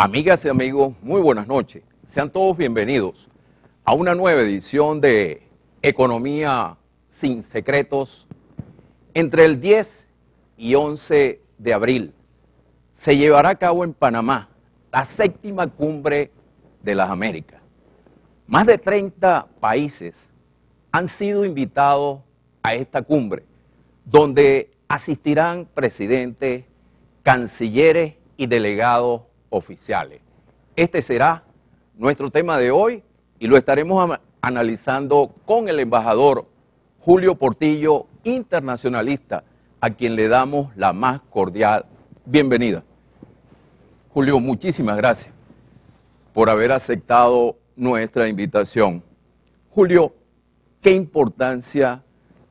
Amigas y amigos, muy buenas noches. Sean todos bienvenidos a una nueva edición de Economía sin Secretos. Entre el 10 y 11 de abril se llevará a cabo en Panamá la séptima cumbre de las Américas. Más de 30 países han sido invitados a esta cumbre, donde asistirán presidentes, cancilleres y delegados oficiales. Este será nuestro tema de hoy y lo estaremos analizando con el embajador Julio Portillo, internacionalista, a quien le damos la más cordial bienvenida. Julio, muchísimas gracias por haber aceptado nuestra invitación. Julio, ¿qué importancia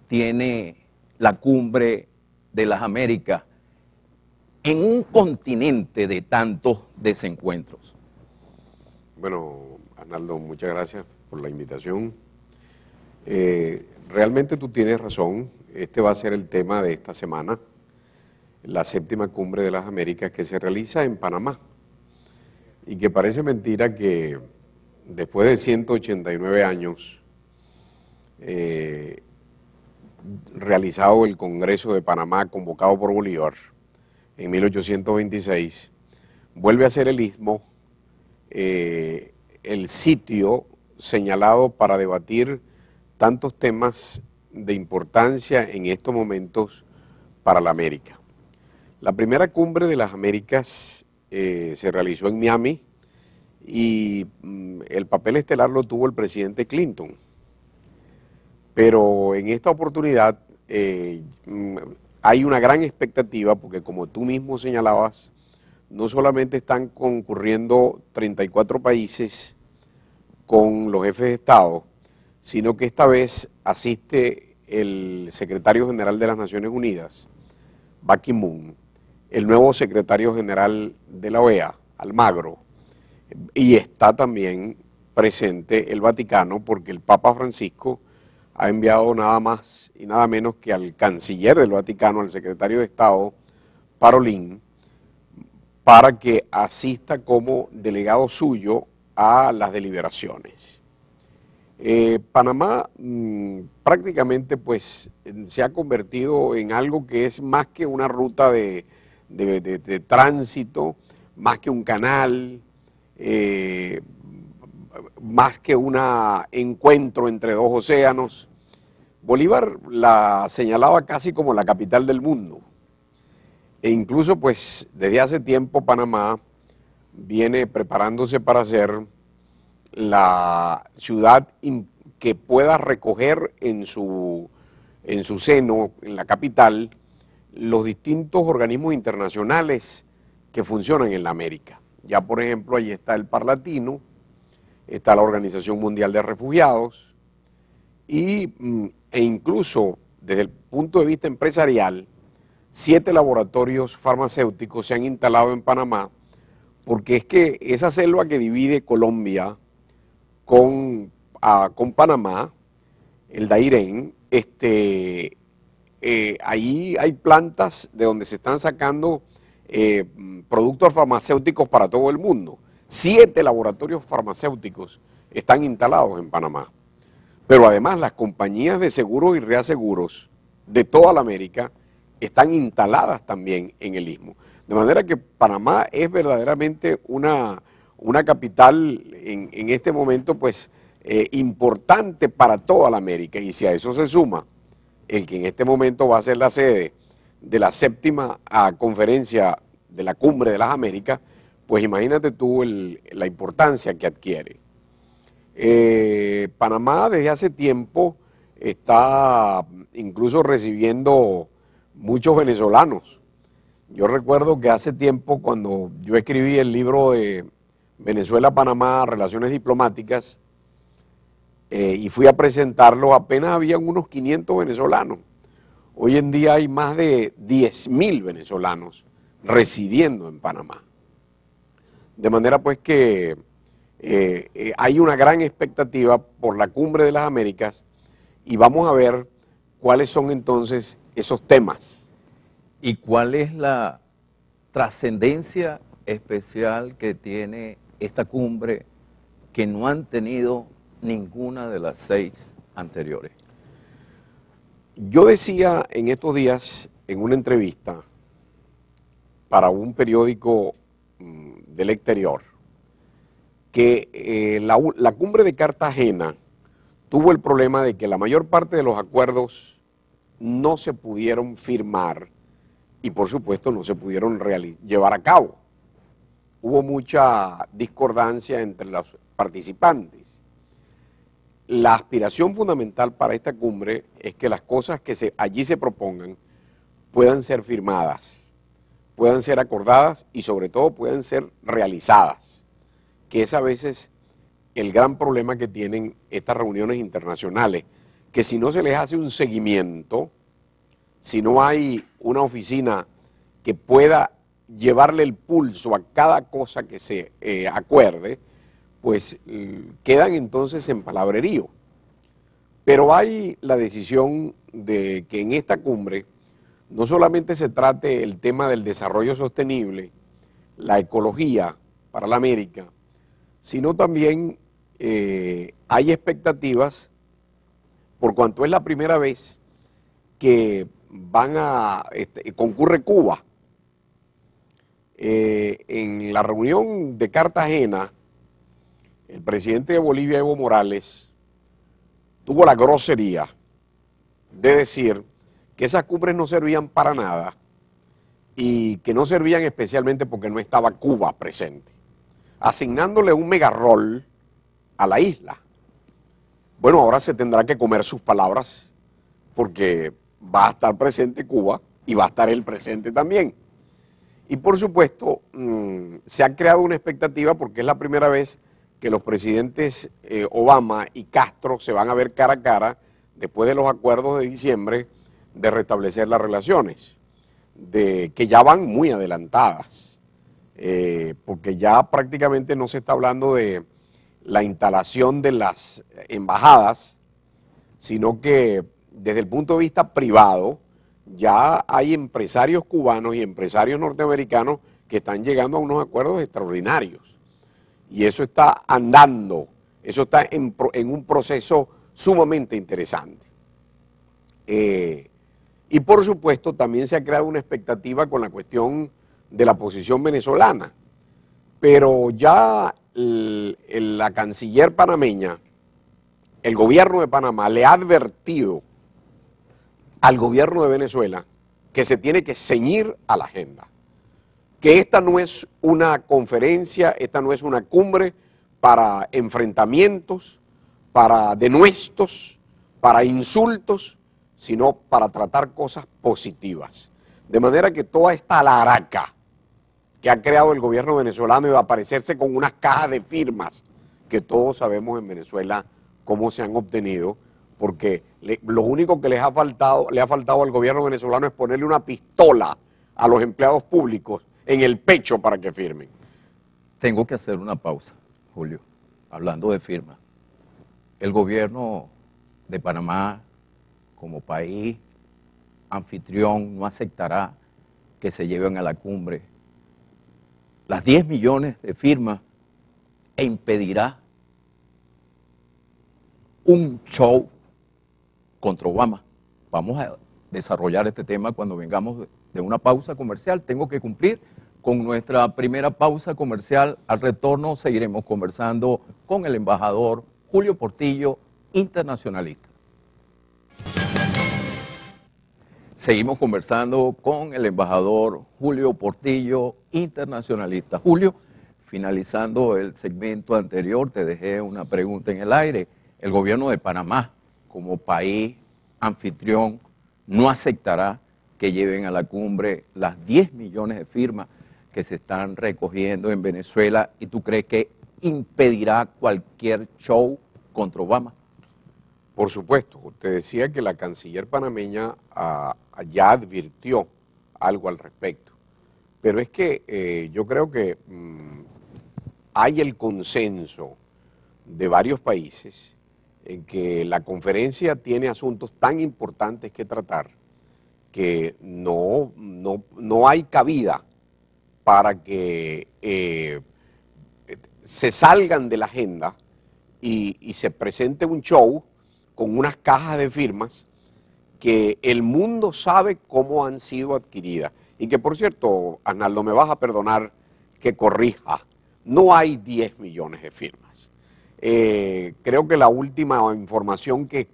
tiene la cumbre de las Américas en un continente de tantos desencuentros? Bueno, Arnaldo, muchas gracias por la invitación. Realmente tú tienes razón, este va a ser el tema de esta semana, la séptima cumbre de las Américas que se realiza en Panamá. Y que parece mentira que después de 189 años, realizado el Congreso de Panamá convocado por Bolívar en 1826, vuelve a ser el Istmo el sitio señalado para debatir tantos temas de importancia en estos momentos para la América. La primera cumbre de las Américas se realizó en Miami y el papel estelar lo tuvo el presidente Clinton. Pero en esta oportunidad hay una gran expectativa porque, como tú mismo señalabas, no solamente están concurriendo 34 países con los jefes de Estado, sino que esta vez asiste el secretario general de las Naciones Unidas, Ban Ki-moon, el nuevo secretario general de la OEA, Almagro, y está también presente el Vaticano porque el Papa Francisco ha enviado nada más y nada menos que al canciller del Vaticano, al secretario de Estado, Parolin, para que asista como delegado suyo a las deliberaciones. Panamá prácticamente pues se ha convertido en algo que es más que una ruta de tránsito, más que un canal, más que un encuentro entre dos océanos. Bolívar la señalaba casi como la capital del mundo. E incluso pues desde hace tiempo Panamá viene preparándose para ser la ciudad que pueda recoger en su seno, en la capital, los distintos organismos internacionales que funcionan en la América. Ya por ejemplo ahí está el Parlatino, está la Organización Mundial de Refugiados e incluso desde el punto de vista empresarial, 7 laboratorios farmacéuticos se han instalado en Panamá, porque es que esa selva que divide Colombia con Panamá, el Dairén, ahí hay plantas de donde se están sacando productos farmacéuticos para todo el mundo. 7 laboratorios farmacéuticos están instalados en Panamá. Pero además las compañías de seguros y reaseguros de toda la América están instaladas también en el Istmo. De manera que Panamá es verdaderamente una capital en este momento pues importante para toda la América. Y si a eso se suma el que en este momento va a ser la sede de la séptima conferencia de la Cumbre de las Américas, pues imagínate tú la importancia que adquiere. Panamá desde hace tiempo está incluso recibiendo muchos venezolanos. Yo recuerdo que hace tiempo cuando yo escribí el libro de Venezuela-Panamá, Relaciones Diplomáticas, y fui a presentarlo, apenas habían unos 500 venezolanos. Hoy en día hay más de 10.000 venezolanos residiendo en Panamá. De manera pues que hay una gran expectativa por la Cumbre de las Américas y vamos a ver cuáles son entonces esos temas. ¿Y cuál es la trascendencia especial que tiene esta cumbre que no han tenido ninguna de las 6 anteriores? Yo decía en estos días, en una entrevista para un periódico del exterior, que la cumbre de Cartagena tuvo el problema de que la mayor parte de los acuerdos no se pudieron firmar y por supuesto no se pudieron llevar a cabo. Hubo mucha discordancia entre los participantes. La aspiración fundamental para esta cumbre es que las cosas que allí se propongan puedan ser firmadas, puedan ser acordadas y sobre todo puedan ser realizadas, que es a veces el gran problema que tienen estas reuniones internacionales, que si no se les hace un seguimiento, si no hay una oficina que pueda llevarle el pulso a cada cosa que se acuerde, pues quedan entonces en palabrerío. Pero hay la decisión de que en esta cumbre no solamente se trate el tema del desarrollo sostenible, la ecología para la América, sino también hay expectativas, por cuanto es la primera vez que concurre Cuba. En la reunión de Cartagena, el presidente de Bolivia, Evo Morales, tuvo la grosería de decir que esas cumbres no servían para nada y que no servían especialmente porque no estaba Cuba presente, asignándole un mega rol a la isla. Bueno, ahora se tendrá que comer sus palabras porque va a estar presente Cuba y va a estar él presente también. Y por supuesto, se ha creado una expectativa porque es la primera vez que los presidentes Obama y Castro se van a ver cara a cara después de los acuerdos de diciembre de restablecer las relaciones, que ya van muy adelantadas, porque ya prácticamente no se está hablando de la instalación de las embajadas, sino que desde el punto de vista privado ya hay empresarios cubanos y empresarios norteamericanos que están llegando a unos acuerdos extraordinarios. Y eso está andando, eso está en un proceso sumamente interesante. Y por supuesto también se ha creado una expectativa con la cuestión de la posición venezolana. Pero ya la canciller panameña, el gobierno de Panamá le ha advertido al gobierno de Venezuela que se tiene que ceñir a la agenda, que esta no es una conferencia, esta no es una cumbre para enfrentamientos, para denuestos, para insultos, sino para tratar cosas positivas. De manera que toda esta alaraca que ha creado el gobierno venezolano y de aparecerse con unas cajas de firmas, que todos sabemos en Venezuela cómo se han obtenido, porque lo único que le ha faltado al gobierno venezolano es ponerle una pistola a los empleados públicos en el pecho para que firmen. Tengo que hacer una pausa, Julio, hablando de firmas. El gobierno de Panamá, como país anfitrión, no aceptará que se lleven a la cumbre las 10 millones de firmas e impedirá un show contra Obama. Vamos a desarrollar este tema cuando vengamos de una pausa comercial. Tengo que cumplir con nuestra primera pausa comercial. Al retorno seguiremos conversando con el embajador Julio Portillo, internacionalista. Seguimos conversando con el embajador Julio Portillo, internacionalista. Julio, finalizando el segmento anterior, te dejé una pregunta en el aire. El gobierno de Panamá, como país anfitrión, no aceptará que lleven a la cumbre las 10 millones de firmas que se están recogiendo en Venezuela, y tú crees que impedirá cualquier show contra Obama. Por supuesto, usted decía que la canciller panameña ya advirtió algo al respecto, pero es que yo creo que hay el consenso de varios países en que la conferencia tiene asuntos tan importantes que tratar que no hay cabida para que se salgan de la agenda y se presente un show con unas cajas de firmas que el mundo sabe cómo han sido adquiridas. Y que, por cierto, Arnaldo, me vas a perdonar que corrija, no hay 10 millones de firmas. Creo que la última información que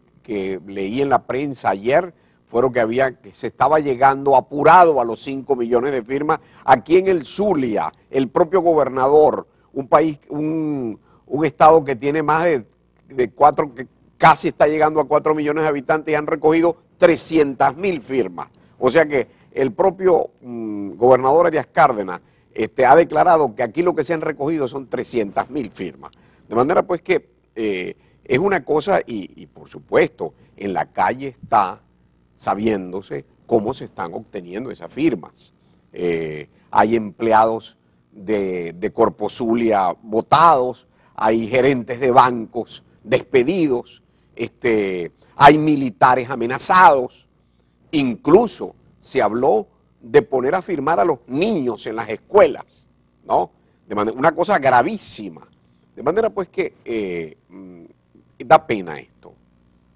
leí en la prensa ayer fueron que se estaba llegando apurado a los 5 millones de firmas. Aquí en el Zulia, el propio gobernador, un estado que tiene más de 4, que casi está llegando a 4 millones de habitantes, y han recogido 300.000 firmas. O sea que el propio gobernador Arias Cárdenas ha declarado que aquí lo que se han recogido son 300.000 firmas. De manera pues que es una cosa, y por supuesto, en la calle está sabiéndose cómo se están obteniendo esas firmas. Hay empleados de Corpo Zulia votados, hay gerentes de bancos despedidos, hay militares amenazados, incluso se habló de poner a firmar a los niños en las escuelas, ¿no? Una cosa gravísima. De manera pues que da pena esto,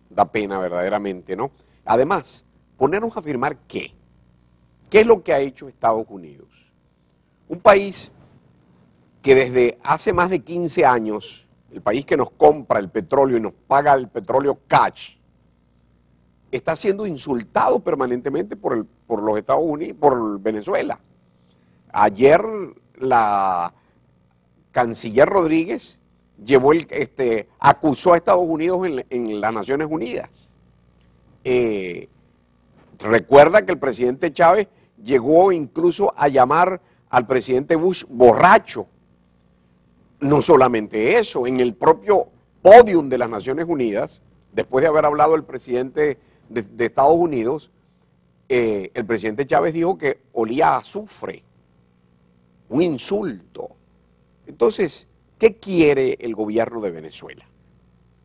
da pena verdaderamente, ¿no? Además, ponernos a firmar ¿qué? ¿Qué es lo que ha hecho Estados Unidos? Un país que desde hace más de 15 años, el país que nos compra el petróleo y nos paga el petróleo cash, está siendo insultado permanentemente por los Estados Unidos, por Venezuela. Ayer la canciller Rodríguez acusó a Estados Unidos en las Naciones Unidas. Recuerda que el presidente Chávez llegó incluso a llamar al presidente Bush borracho. No solamente eso, en el propio podium de las Naciones Unidas, después de haber hablado el presidente de Estados Unidos, el presidente Chávez dijo que olía a azufre, un insulto. Entonces, ¿qué quiere el gobierno de Venezuela?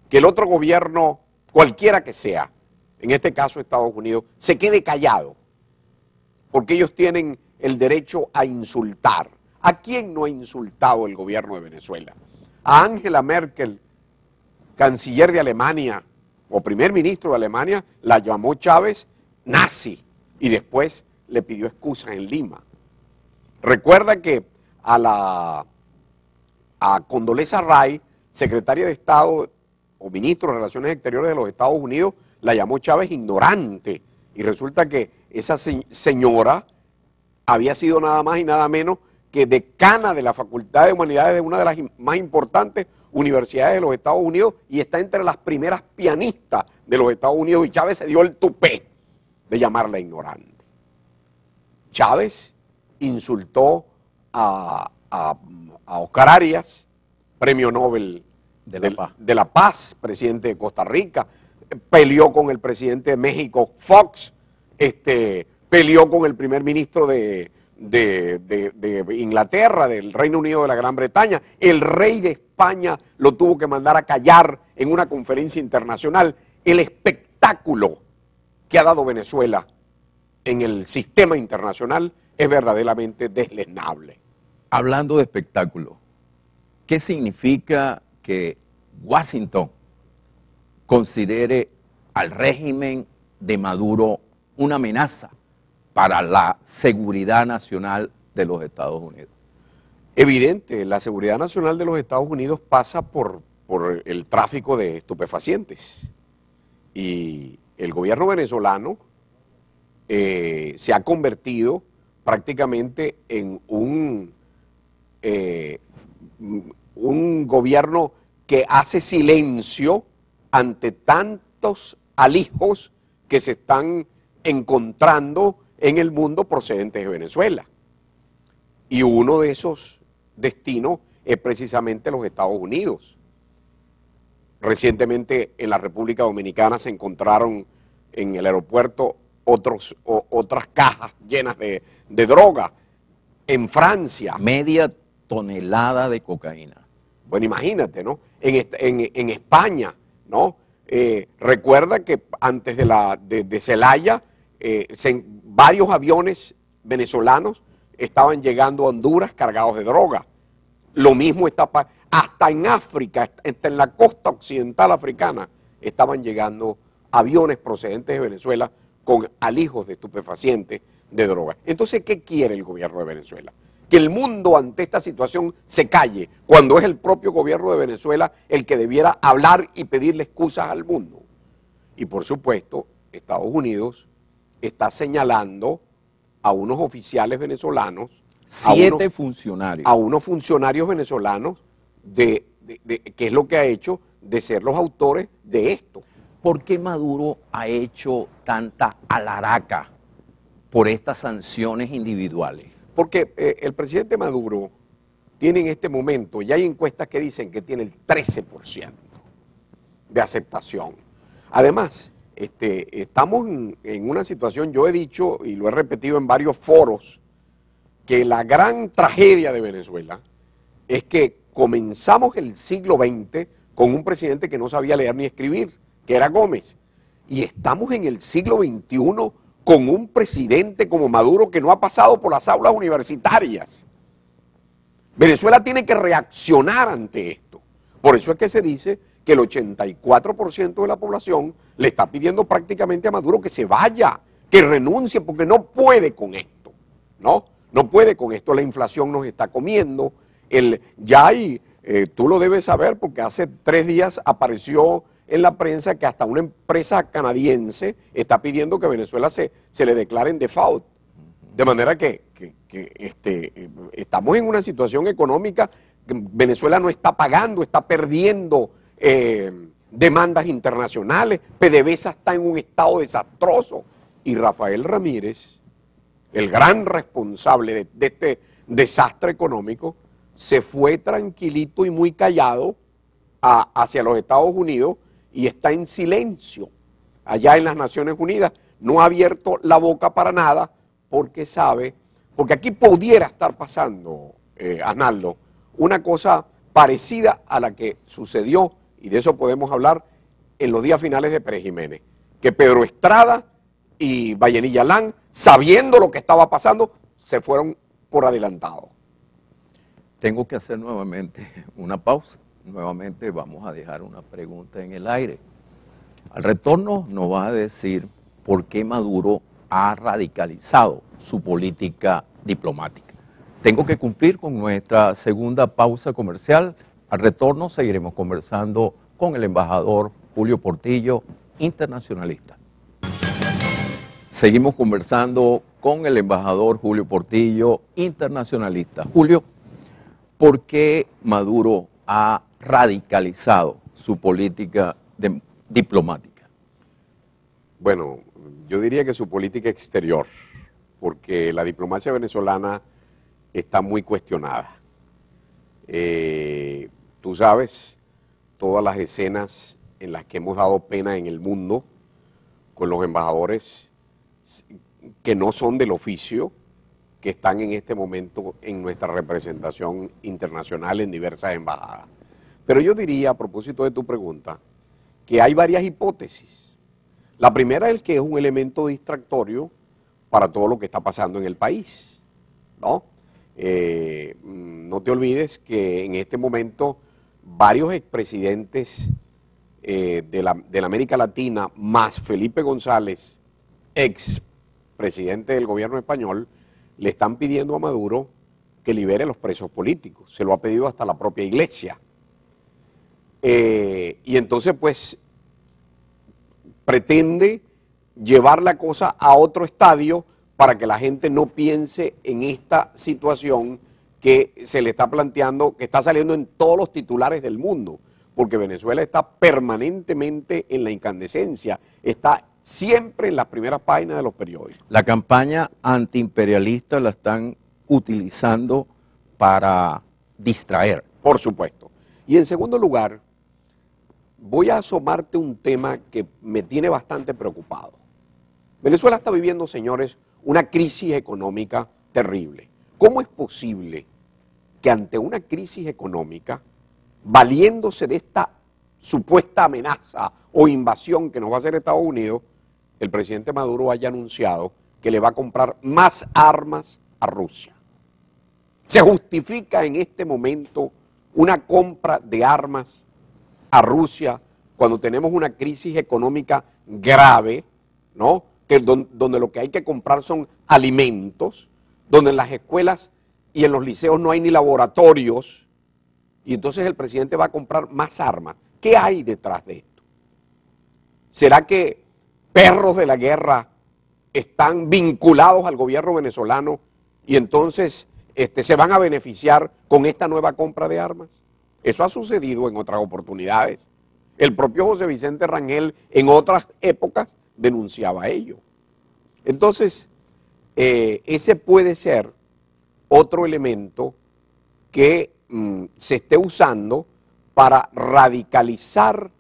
Que el otro gobierno, cualquiera que sea, en este caso Estados Unidos, se quede callado, porque ellos tienen el derecho a insultar. ¿A quién no ha insultado el gobierno de Venezuela? A Angela Merkel, canciller de Alemania, o primer ministro de Alemania, la llamó Chávez nazi y después le pidió excusas en Lima. Recuerda que a Condoleezza Rice, secretaria de Estado o ministro de Relaciones Exteriores de los Estados Unidos, la llamó Chávez ignorante. Y resulta que esa señora había sido nada más y nada menos que decana de la Facultad de Humanidades de una de las más importantes universidades de los Estados Unidos y está entre las primeras pianistas de los Estados Unidos, y Chávez se dio el tupé de llamarla ignorante. Chávez insultó a Oscar Arias, premio Nobel de la Paz, presidente de Costa Rica, peleó con el presidente de México, Fox, peleó con el primer ministro de Inglaterra, del Reino Unido de la Gran Bretaña. El rey de España lo tuvo que mandar a callar en una conferencia internacional. El espectáculo que ha dado Venezuela en el sistema internacional es verdaderamente deslenable. Hablando de espectáculo, ¿qué significa que Washington considere al régimen de Maduro una amenaza para la seguridad nacional de los Estados Unidos? Evidente, la seguridad nacional de los Estados Unidos pasa por el tráfico de estupefacientes. Y el gobierno venezolano se ha convertido prácticamente en un gobierno que hace silencio ante tantos alijos que se están encontrando en el mundo procedentes de Venezuela. Y uno de esos destinos es precisamente los Estados Unidos. Recientemente en la República Dominicana se encontraron en el aeropuerto otras cajas llenas de droga. En Francia. Media tonelada de cocaína. Bueno, imagínate, ¿no? En España, ¿no? Recuerda que antes de Celaya, varios aviones venezolanos estaban llegando a Honduras cargados de droga. Lo mismo está hasta en África, hasta en la costa occidental africana, estaban llegando aviones procedentes de Venezuela con alijos de estupefacientes de droga. Entonces, ¿qué quiere el gobierno de Venezuela? Que el mundo ante esta situación se calle, cuando es el propio gobierno de Venezuela el que debiera hablar y pedirle excusas al mundo. Y por supuesto, Estados Unidos está señalando a unos oficiales venezolanos, funcionarios. A unos funcionarios venezolanos de qué es lo que ha hecho de ser los autores de esto. ¿Por qué Maduro ha hecho tanta alaraca por estas sanciones individuales? Porque el presidente Maduro tiene en este momento, ya hay encuestas que dicen que tiene el 13% de aceptación. Además, estamos en una situación, yo he dicho y lo he repetido en varios foros, que la gran tragedia de Venezuela es que comenzamos el siglo XX con un presidente que no sabía leer ni escribir, que era Gómez, y estamos en el siglo XXI con un presidente como Maduro que no ha pasado por las aulas universitarias. Venezuela tiene que reaccionar ante esto. Por eso es que se dice que el 84% de la población le está pidiendo prácticamente a Maduro que se vaya, que renuncie, porque no puede con esto, ¿no? No puede con esto, la inflación nos está comiendo. Tú lo debes saber porque hace 3 días apareció en la prensa que hasta una empresa canadiense está pidiendo que Venezuela se le declare en default. De manera que estamos en una situación económica que Venezuela no está pagando, está perdiendo demandas internacionales, PDVSA está en un estado desastroso. Y Rafael Ramírez, el gran responsable de este desastre económico, se fue tranquilito y muy callado hacia los Estados Unidos y está en silencio allá en las Naciones Unidas. No ha abierto la boca para nada porque sabe, porque aquí pudiera estar pasando, Arnaldo, una cosa parecida a la que sucedió, y de eso podemos hablar en los días finales de Pérez Jiménez, que Pedro Estrada y Vallenilla Lán, sabiendo lo que estaba pasando, se fueron por adelantado. Tengo que hacer nuevamente una pausa. Nuevamente vamos a dejar una pregunta en el aire. Al retorno nos va a decir por qué Maduro ha radicalizado su política diplomática. Tengo que cumplir con nuestra segunda pausa comercial. Al retorno seguiremos conversando con el embajador Julio Portillo, internacionalista. Seguimos conversando con el embajador Julio Portillo, internacionalista. Julio, ¿por qué Maduro ha radicalizado su política diplomática? Bueno, yo diría que su política exterior, porque la diplomacia venezolana está muy cuestionada. Tú sabes, todas las escenas en las que hemos dado pena en el mundo con los embajadores que no son del oficio, que están en este momento en nuestra representación internacional en diversas embajadas. Pero yo diría, a propósito de tu pregunta, que hay varias hipótesis. La primera es que es un elemento distractorio para todo lo que está pasando en el país, ¿no? No te olvides que en este momento varios expresidentes de la América Latina, más Felipe González, expresidente del gobierno español, le están pidiendo a Maduro que libere a los presos políticos. Se lo ha pedido hasta la propia iglesia. Y entonces, pues, pretende llevar la cosa a otro estadio para que la gente no piense en esta situación que se le está planteando, que está saliendo en todos los titulares del mundo, porque Venezuela está permanentemente en la incandescencia, está siempre en las primeras páginas de los periódicos. La campaña antiimperialista la están utilizando para distraer. Por supuesto. Y en segundo lugar, voy a asomarte un tema que me tiene bastante preocupado. Venezuela está viviendo, señores, una crisis económica terrible. ¿Cómo es posible que ante una crisis económica, valiéndose de esta supuesta amenaza o invasión que nos va a hacer Estados Unidos, el presidente Maduro haya anunciado que le va a comprar más armas a Rusia? ¿Se justifica en este momento una compra de armas a Rusia cuando tenemos una crisis económica grave, ¿no? Donde lo que hay que comprar son alimentos, donde en las escuelas y en los liceos no hay ni laboratorios, y entonces el presidente va a comprar más armas? ¿Qué hay detrás de esto? ¿Será que perros de la guerra están vinculados al gobierno venezolano y entonces se van a beneficiar con esta nueva compra de armas? Eso ha sucedido en otras oportunidades. El propio José Vicente Rangel en otras épocas denunciaba ello. Entonces, ese puede ser otro elemento que se esté usando para radicalizar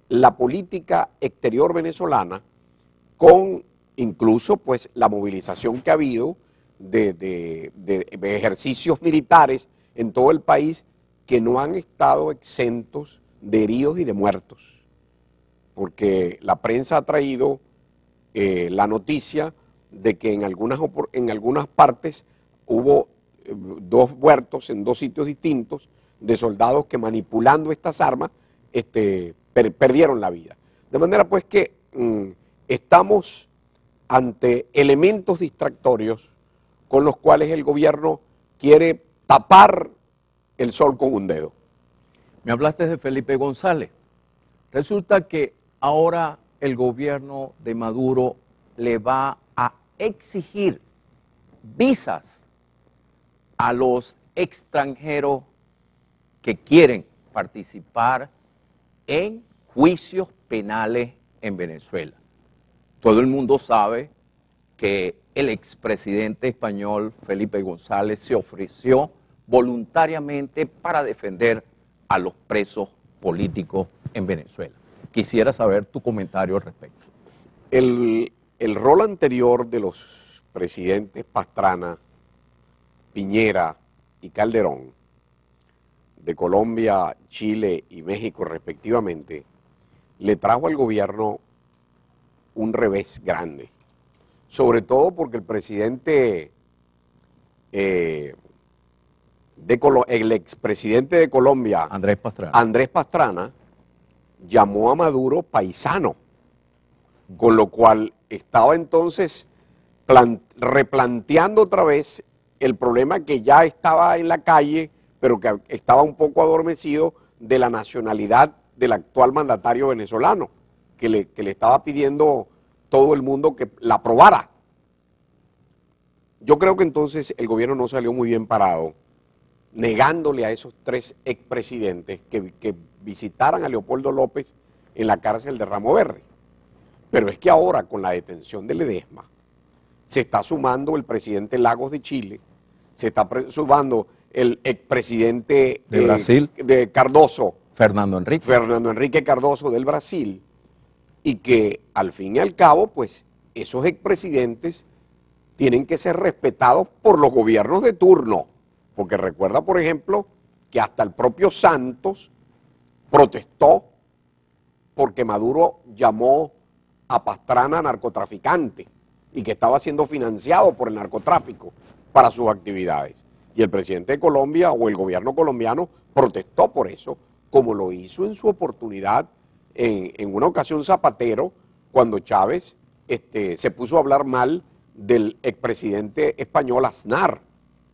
la política exterior venezolana, con incluso pues la movilización que ha habido de ejercicios militares en todo el país que no han estado exentos de heridos y de muertos, porque la prensa ha traído la noticia de que en algunas partes hubo 2 muertos en 2 sitios distintos de soldados que, manipulando estas armas, perdieron la vida. De manera pues que estamos ante elementos distractorios con los cuales el gobierno quiere tapar el sol con un dedo. Me hablaste de Felipe González. Resulta que ahora el gobierno de Maduro le va a exigir visas a los extranjeros que quieren participar en juicios penales en Venezuela. Todo el mundo sabe que el expresidente español Felipe González se ofreció voluntariamente para defender a los presos políticos en Venezuela. Quisiera saber tu comentario al respecto. El rol anterior de los presidentes Pastrana, Piñera y Calderón, de Colombia, Chile y México respectivamente, le trajo al gobierno un revés grande, sobre todo porque el presidente, el expresidente de Colombia, Andrés Pastrana, llamó a Maduro paisano, con lo cual estaba entonces replanteando otra vez el problema que ya estaba en la calle, pero que estaba un poco adormecido, de la nacionalidad del actual mandatario venezolano, que le estaba pidiendo todo el mundo que la aprobara. Yo creo que entonces el gobierno no salió muy bien parado, negándole a esos 3 expresidentes que visitaran a Leopoldo López en la cárcel de Ramo Verde. Pero es que ahora, con la detención de Ledesma, se está sumando el presidente Lagos de Chile, se está sumando el expresidente de Brasil, de Cardoso, Fernando Enrique Cardoso del Brasil, y que al fin y al cabo, pues, esos expresidentes tienen que ser respetados por los gobiernos de turno, porque recuerda, por ejemplo, que hasta el propio Santos protestó porque Maduro llamó a Pastrana narcotraficante y que estaba siendo financiado por el narcotráfico para sus actividades. Y el presidente de Colombia o el gobierno colombiano protestó por eso, como lo hizo en su oportunidad en una ocasión Zapatero, cuando Chávez se puso a hablar mal del expresidente español Aznar.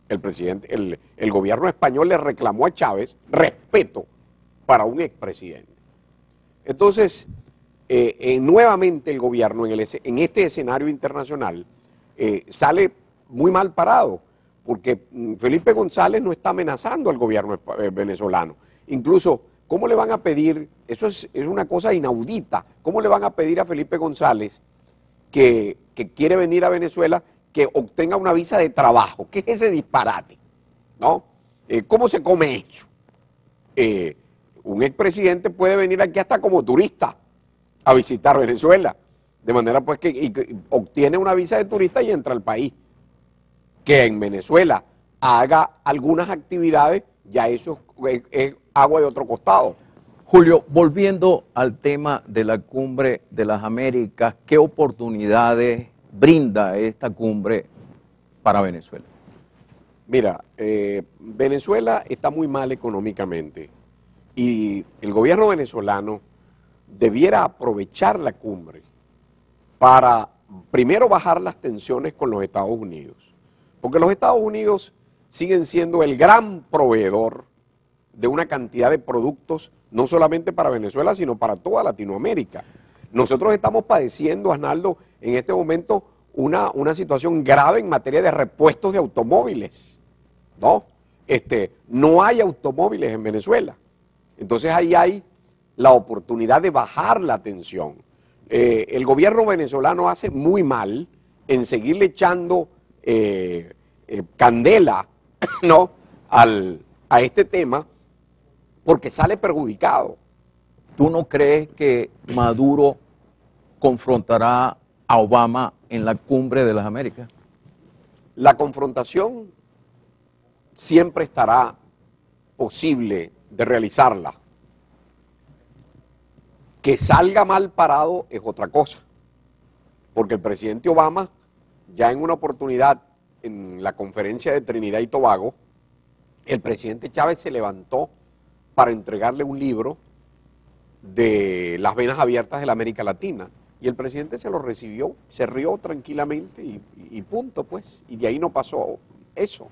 El gobierno español le reclamó a Chávez respeto para un expresidente. Entonces, nuevamente el gobierno en este escenario internacional sale muy mal parado, porque Felipe González no está amenazando al gobierno venezolano. Incluso, ¿cómo le van a pedir? Eso es una cosa inaudita. ¿Cómo le van a pedir a Felipe González que quiere venir a Venezuela que obtenga una visa de trabajo? ¿Qué es ese disparate? ¿No? ¿Cómo se come eso? Un expresidente puede venir aquí hasta como turista a visitar Venezuela, de manera pues que obtiene una visa de turista y entra al país. Que en Venezuela haga algunas actividades, ya eso es agua de otro costado. Julio, volviendo al tema de la Cumbre de las Américas, ¿qué oportunidades brinda esta cumbre para Venezuela? Mira, Venezuela está muy mal económicamente y el gobierno venezolano debiera aprovechar la cumbre para primero bajar las tensiones con los Estados Unidos, porque los Estados Unidos siguen siendo el gran proveedor de una cantidad de productos, no solamente para Venezuela, sino para toda Latinoamérica. Nosotros estamos padeciendo, Arnaldo, en este momento una situación grave en materia de repuestos de automóviles, ¿no? No hay automóviles en Venezuela. Entonces ahí hay la oportunidad de bajar la tensión. El gobierno venezolano hace muy mal en seguirle echando candela, ¿no?, a este tema, porque sale perjudicado. ¿Tú no crees que Maduro confrontará a Obama en la cumbre de las Américas? La confrontación siempre estará posible de realizarla. Que salga mal parado es otra cosa, porque el presidente Obama, ya en una oportunidad en la conferencia de Trinidad y Tobago, el presidente Chávez se levantó para entregarle un libro de las venas abiertas de la América Latina, y el presidente se lo recibió, se rió tranquilamente y punto, pues, y de ahí no pasó eso.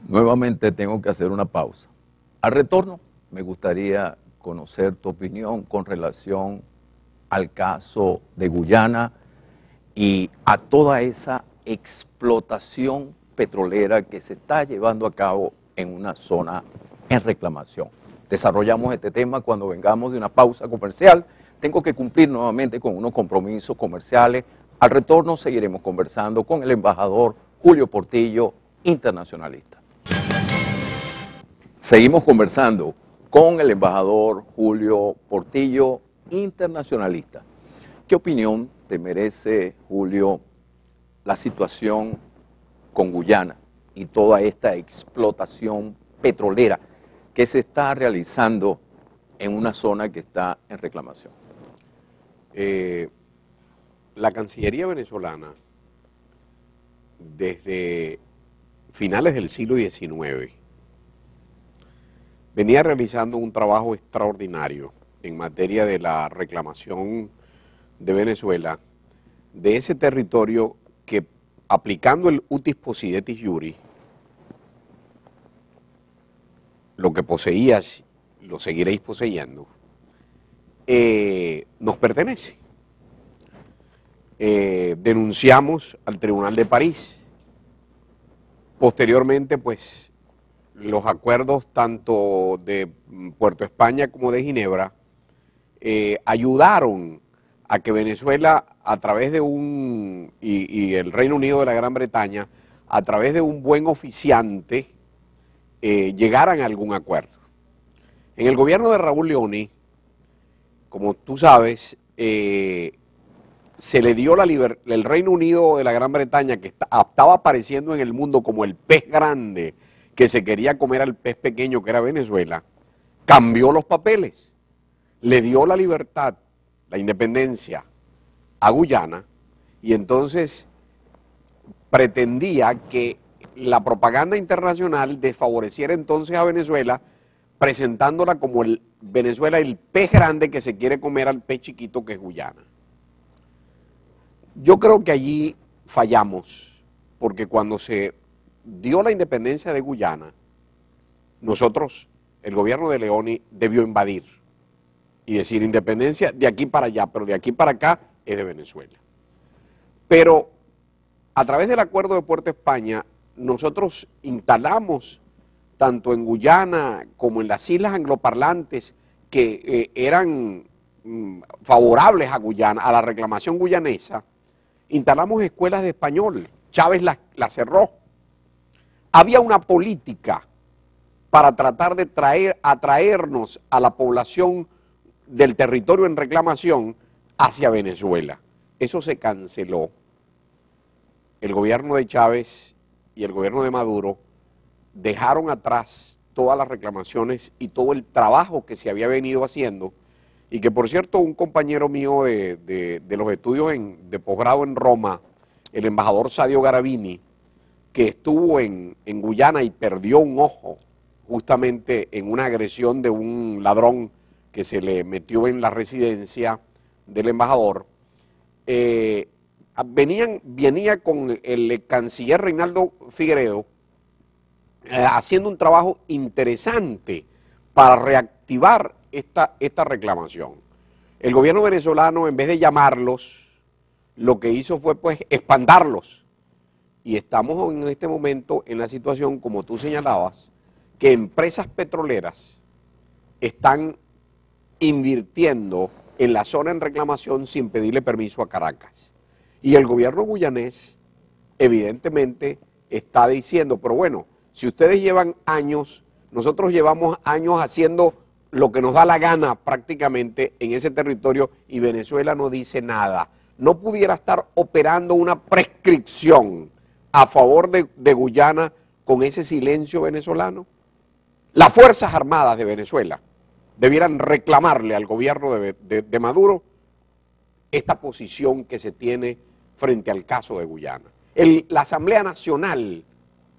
Nuevamente tengo que hacer una pausa. Al retorno, me gustaría conocer tu opinión con relación al caso de Guyana y a toda esa explotación petrolera que se está llevando a cabo en una zona en reclamación. Desarrollamos este tema cuando vengamos de una pausa comercial. Tengo que cumplir nuevamente con unos compromisos comerciales. Al retorno seguiremos conversando con el embajador Julio Portillo, internacionalista. Seguimos conversando con el embajador Julio Portillo, internacionalista. ¿Qué opinión te merece, Julio, la situación con Guyana y toda esta explotación petrolera que se está realizando en una zona que está en reclamación? La Cancillería venezolana, desde finales del siglo XIX, venía realizando un trabajo extraordinario en materia de la reclamación de Venezuela, de ese territorio que, aplicando el utis possidetis iuri, lo que poseías, lo seguiréis poseyendo, nos pertenece. Denunciamos al Tribunal de París. Posteriormente, pues, los acuerdos tanto de Puerto España como de Ginebra ayudaron a que Venezuela, a través de y el Reino Unido de la Gran Bretaña, a través de un buen oficiante, llegaran a algún acuerdo. En el gobierno de Raúl Leoni, como tú sabes, se le dio el Reino Unido de la Gran Bretaña, que estaba apareciendo en el mundo como el pez grande que se quería comer al pez pequeño que era Venezuela, cambió los papeles, le dio la libertad, la independencia a Guyana, y entonces pretendía que la propaganda internacional desfavoreciera entonces a Venezuela, presentándola como Venezuela el pez grande que se quiere comer al pez chiquito que es Guyana. Yo creo que allí fallamos, porque cuando se dio la independencia de Guyana, nosotros, el gobierno de Leoni, debió invadir y decir independencia de aquí para allá, pero de aquí para acá es de Venezuela. Pero a través del acuerdo de Puerto España, nosotros instalamos, tanto en Guyana como en las islas angloparlantes que eran favorables a Guyana, a la reclamación guyanesa, instalamos escuelas de español. Chávez las cerró. Había una política para tratar de atraernos a la población del territorio en reclamación hacia Venezuela. Eso se canceló. El gobierno de Chávez y el gobierno de Maduro dejaron atrás todas las reclamaciones y todo el trabajo que se había venido haciendo, y que, por cierto, un compañero mío de los estudios de posgrado en Roma, el embajador Sadio Garavini, que estuvo en Guyana y perdió un ojo justamente en una agresión de un ladrón que se le metió en la residencia del embajador, venía con el canciller Reinaldo Figueredo haciendo un trabajo interesante para reactivar esta reclamación. El gobierno venezolano, en vez de llamarlos, lo que hizo fue pues espantarlos. Y estamos en este momento en la situación, como tú señalabas, que empresas petroleras están invirtiendo en la zona en reclamación sin pedirle permiso a Caracas. Y el gobierno guyanés evidentemente está diciendo, pero bueno, si ustedes llevan años, nosotros llevamos años haciendo lo que nos da la gana prácticamente en ese territorio y Venezuela no dice nada. ¿No pudiera estar operando una prescripción a favor de Guyana con ese silencio venezolano? Las Fuerzas Armadas de Venezuela debieran reclamarle al gobierno de Maduro esta posición que se tiene frente al caso de Guyana. La Asamblea Nacional,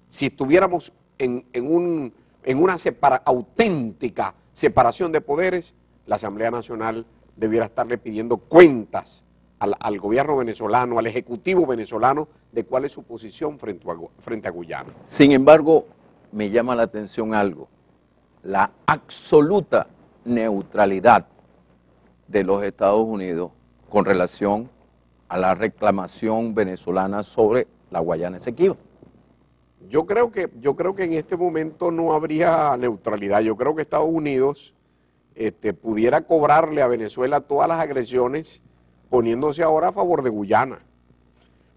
si estuviéramos en una auténtica separación de poderes, la Asamblea Nacional debiera estarle pidiendo cuentas al gobierno venezolano, al Ejecutivo venezolano, de cuál es su posición frente a Guyana. Sin embargo, me llama la atención algo, la absoluta neutralidad de los Estados Unidos con relación a la reclamación venezolana sobre la Guayana Esequiba. Yo creo que en este momento no habría neutralidad. Yo creo que Estados Unidos pudiera cobrarle a Venezuela todas las agresiones poniéndose ahora a favor de Guyana.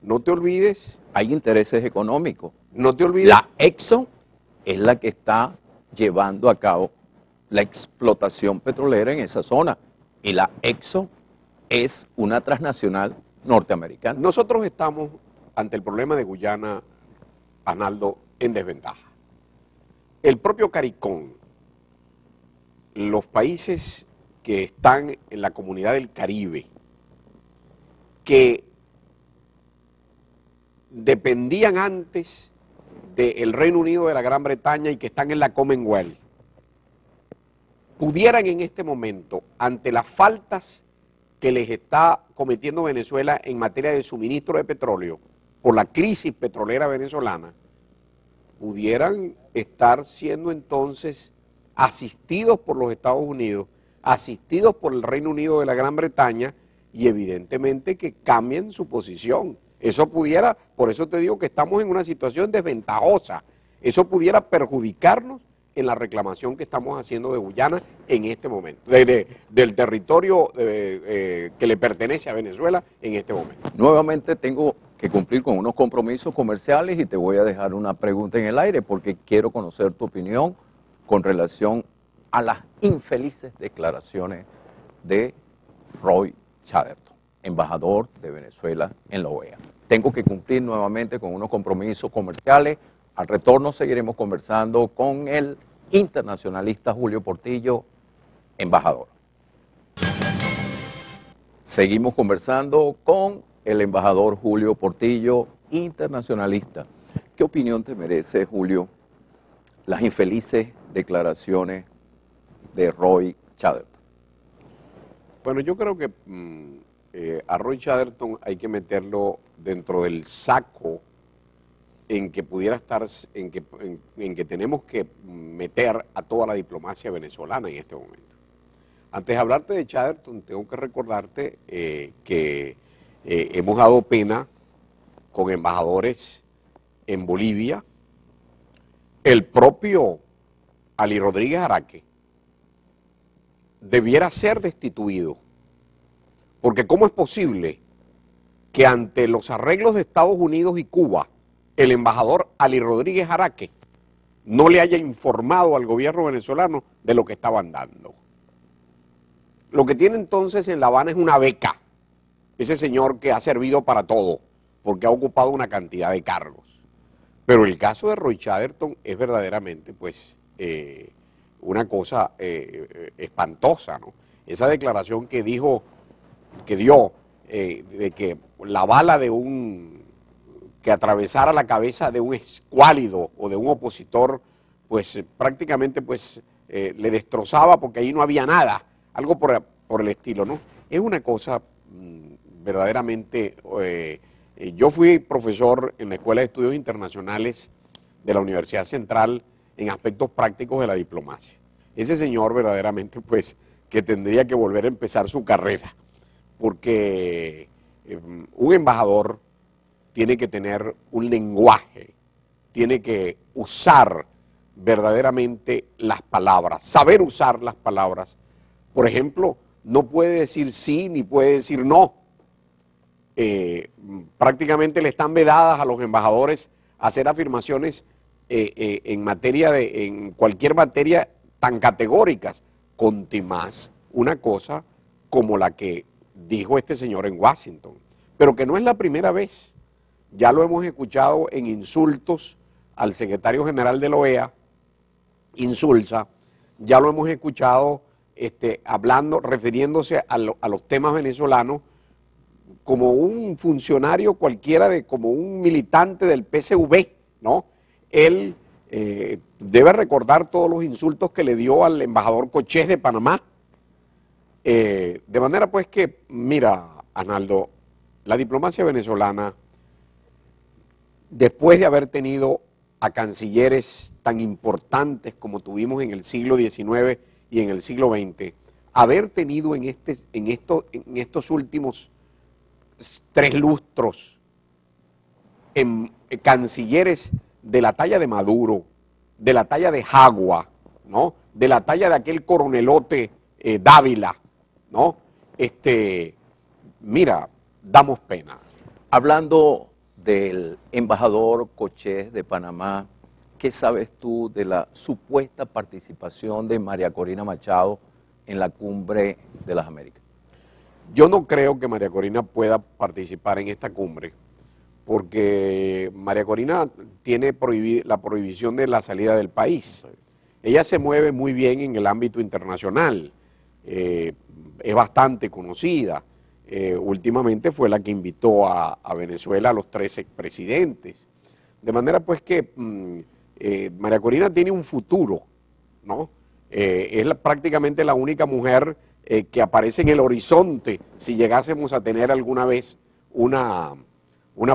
No te olvides. Hay intereses económicos. No te olvides. La Exxon es la que está llevando a cabo la explotación petrolera en esa zona. Y la Exxon es una transnacional norteamericana. Nosotros estamos ante el problema de Guyana, Arnaldo, en desventaja. El propio CARICOM, los países que están en la comunidad del Caribe, que dependían antes del Reino Unido de la Gran Bretaña y que están en la Commonwealth, pudieran en este momento, ante las faltas que les está cometiendo Venezuela en materia de suministro de petróleo, por la crisis petrolera venezolana, pudieran estar siendo entonces asistidos por los Estados Unidos, asistidos por el Reino Unido de la Gran Bretaña y evidentemente que cambien su posición. Eso pudiera, por eso te digo que estamos en una situación desventajosa, eso pudiera perjudicarnos en la reclamación que estamos haciendo de Guyana en este momento, del territorio que le pertenece a Venezuela en este momento. Nuevamente tengo que cumplir con unos compromisos comerciales y te voy a dejar una pregunta en el aire porque quiero conocer tu opinión con relación a las infelices declaraciones de Roy Chatterton, embajador de Venezuela en la OEA. Tengo que cumplir nuevamente con unos compromisos comerciales. Al retorno seguiremos conversando con el internacionalista Julio Portillo, embajador. Seguimos conversando con el embajador Julio Portillo, internacionalista. ¿Qué opinión te merece, Julio, las infelices declaraciones de Roy Chatterton? Bueno, yo creo que a Roy Chatterton hay que meterlo dentro del saco en que pudiera estar, en que tenemos que meter a toda la diplomacia venezolana en este momento. Antes de hablarte de Chatterton, tengo que recordarte que hemos dado pena con embajadores en Bolivia. El propio Ali Rodríguez Araque debiera ser destituido, porque ¿cómo es posible que ante los arreglos de Estados Unidos y Cuba, el embajador Ali Rodríguez Araque no le haya informado al gobierno venezolano de lo que estaban dando? Lo que tiene entonces en La Habana es una beca, ese señor que ha servido para todo, porque ha ocupado una cantidad de cargos. Pero el caso de Roy Chatterton es verdaderamente, pues, una cosa espantosa, ¿no? Esa declaración que dio, de que la bala que atravesara la cabeza de un escuálido o de un opositor, pues prácticamente pues le destrozaba porque ahí no había nada, algo por el estilo, ¿no? Es una cosa verdaderamente... yo fui profesor en la Escuela de Estudios Internacionales de la Universidad Central en aspectos prácticos de la diplomacia. Ese señor verdaderamente pues que tendría que volver a empezar su carrera, porque un embajador tiene que tener un lenguaje, tiene que usar verdaderamente las palabras, saber usar las palabras. Por ejemplo, no puede decir sí ni puede decir no. Prácticamente le están vedadas a los embajadores hacer afirmaciones en cualquier materia tan categóricas, conté más una cosa como la que dijo este señor en Washington, pero que no es la primera vez. Ya lo hemos escuchado en insultos al secretario general de la OEA, Insulza, ya lo hemos escuchado hablando, refiriéndose a los temas venezolanos como un funcionario cualquiera, como un militante del PSV, ¿no? Él debe recordar todos los insultos que le dio al embajador Cochés de Panamá. De manera pues que, mira, Arnaldo, la diplomacia venezolana, después de haber tenido a cancilleres tan importantes como tuvimos en el siglo XIX y en el siglo XX, haber tenido en estos últimos 3 lustros cancilleres de la talla de Maduro, de la talla de Jagua, ¿no? De la talla de aquel coronelote Dávila, ¿no? Mira, damos pena. Hablando del embajador Cochés de Panamá, ¿qué sabes tú de la supuesta participación de María Corina Machado en la Cumbre de las Américas? Yo no creo que María Corina pueda participar en esta cumbre, porque María Corina tiene la prohibición de la salida del país. Ella se mueve muy bien en el ámbito internacional, es bastante conocida. Últimamente fue la que invitó a Venezuela a los 3 expresidentes. De manera pues que María Corina tiene un futuro, ¿no? Es prácticamente la única mujer que aparece en el horizonte si llegásemos a tener alguna vez una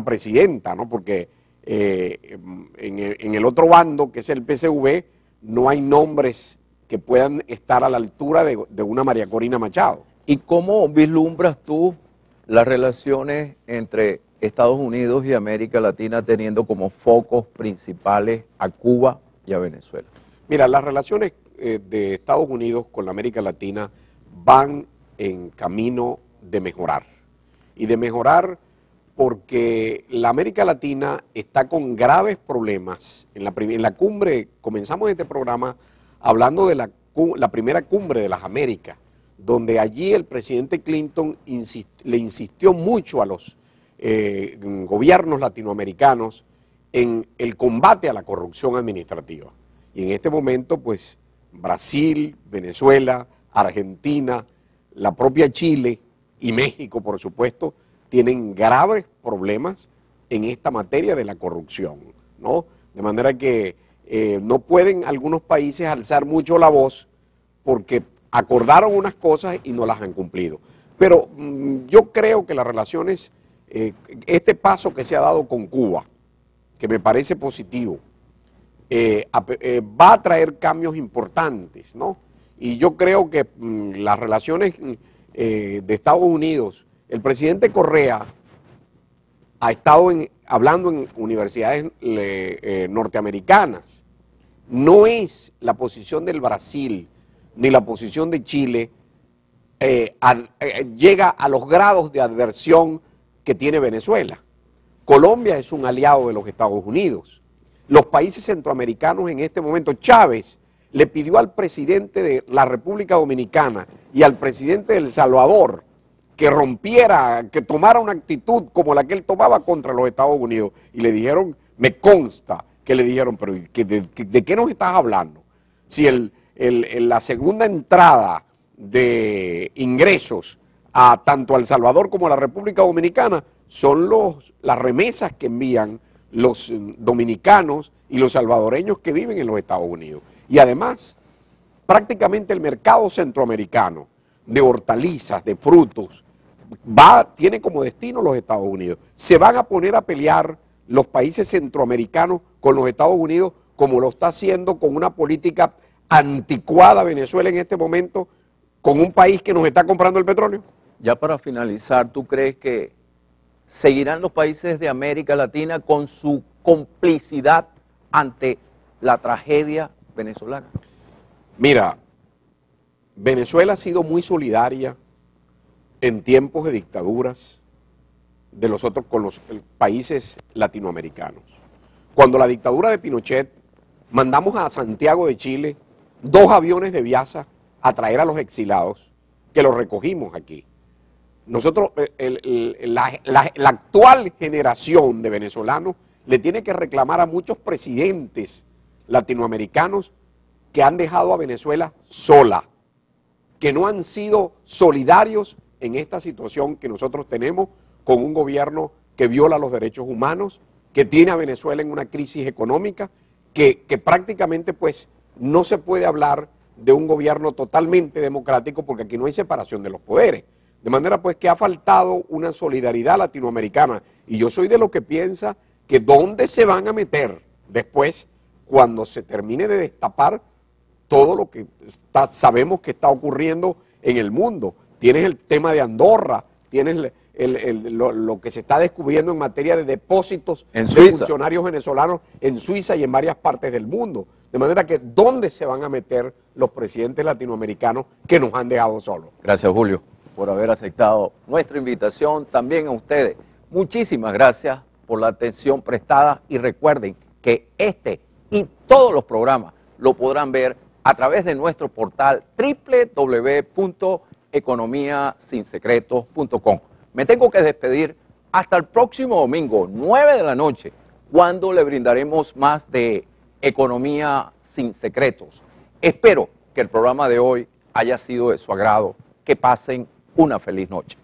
presidenta, ¿no? Porque en el otro bando, que es el PSV, no hay nombres que puedan estar a la altura de una María Corina Machado. ¿Y cómo vislumbras tú las relaciones entre Estados Unidos y América Latina teniendo como focos principales a Cuba y a Venezuela? Mira, las relaciones de Estados Unidos con la América Latina van en camino de mejorar. Y de mejorar porque la América Latina está con graves problemas. En la cumbre, comenzamos este programa hablando de la primera cumbre de las Américas, donde allí el presidente Clinton le insistió mucho a los gobiernos latinoamericanos en el combate a la corrupción administrativa. Y en este momento, pues, Brasil, Venezuela, Argentina, la propia Chile y México, por supuesto, tienen graves problemas en esta materia de la corrupción, ¿no? De manera que no pueden algunos países alzar mucho la voz porque acordaron unas cosas y no las han cumplido. Pero yo creo que las relaciones, este paso que se ha dado con Cuba, que me parece positivo, va a traer cambios importantes, ¿no? Y yo creo que las relaciones de Estados Unidos, el presidente Correa ha estado hablando en universidades norteamericanas. No es la posición del Brasil ni la posición de Chile llega a los grados de adversión que tiene Venezuela. Colombia es un aliado de los Estados Unidos. Los países centroamericanos en este momento, Chávez le pidió al presidente de la República Dominicana y al presidente de El Salvador que rompiera, que tomara una actitud como la que él tomaba contra los Estados Unidos. Y le dijeron, me consta que le dijeron, pero ¿de qué nos estás hablando? Si la segunda entrada de ingresos tanto a El Salvador como a la República Dominicana son las remesas que envían los dominicanos y los salvadoreños que viven en los Estados Unidos. Y además, prácticamente el mercado centroamericano de hortalizas, de frutos, tiene como destino los Estados Unidos. Se van a poner a pelear los países centroamericanos con los Estados Unidos, como lo está haciendo con una política anticuada Venezuela en este momento, con un país que nos está comprando el petróleo. Ya para finalizar, ¿tú crees que seguirán los países de América Latina con su complicidad ante la tragedia venezolana? Mira, Venezuela ha sido muy solidaria en tiempos de dictaduras con los países latinoamericanos. Cuando la dictadura de Pinochet, mandamos a Santiago de Chile 2 aviones de Viasa a traer a los exilados, que los recogimos aquí. Nosotros, la actual generación de venezolanos le tiene que reclamar a muchos presidentes latinoamericanos que han dejado a Venezuela sola, que no han sido solidarios en esta situación que nosotros tenemos con un gobierno que viola los derechos humanos, que tiene a Venezuela en una crisis económica, que prácticamente pues no se puede hablar de un gobierno totalmente democrático porque aquí no hay separación de los poderes. De manera pues que ha faltado una solidaridad latinoamericana, y yo soy de los que piensa que dónde se van a meter después cuando se termine de destapar todo lo que sabemos que está ocurriendo en el mundo. Tienes el tema de Andorra, tienes lo que se está descubriendo en materia de depósitos de funcionarios venezolanos en Suiza y en varias partes del mundo. De manera que ¿dónde se van a meter los presidentes latinoamericanos que nos han dejado solos? Gracias, Julio, por haber aceptado nuestra invitación. También a ustedes, muchísimas gracias por la atención prestada, y recuerden que este y todos los programas lo podrán ver a través de nuestro portal www.economiasinsecretos.com. Me tengo que despedir hasta el próximo domingo, 9 de la noche, cuando le brindaremos más de Economía sin Secretos. Espero que el programa de hoy haya sido de su agrado. Que pasen una feliz noche.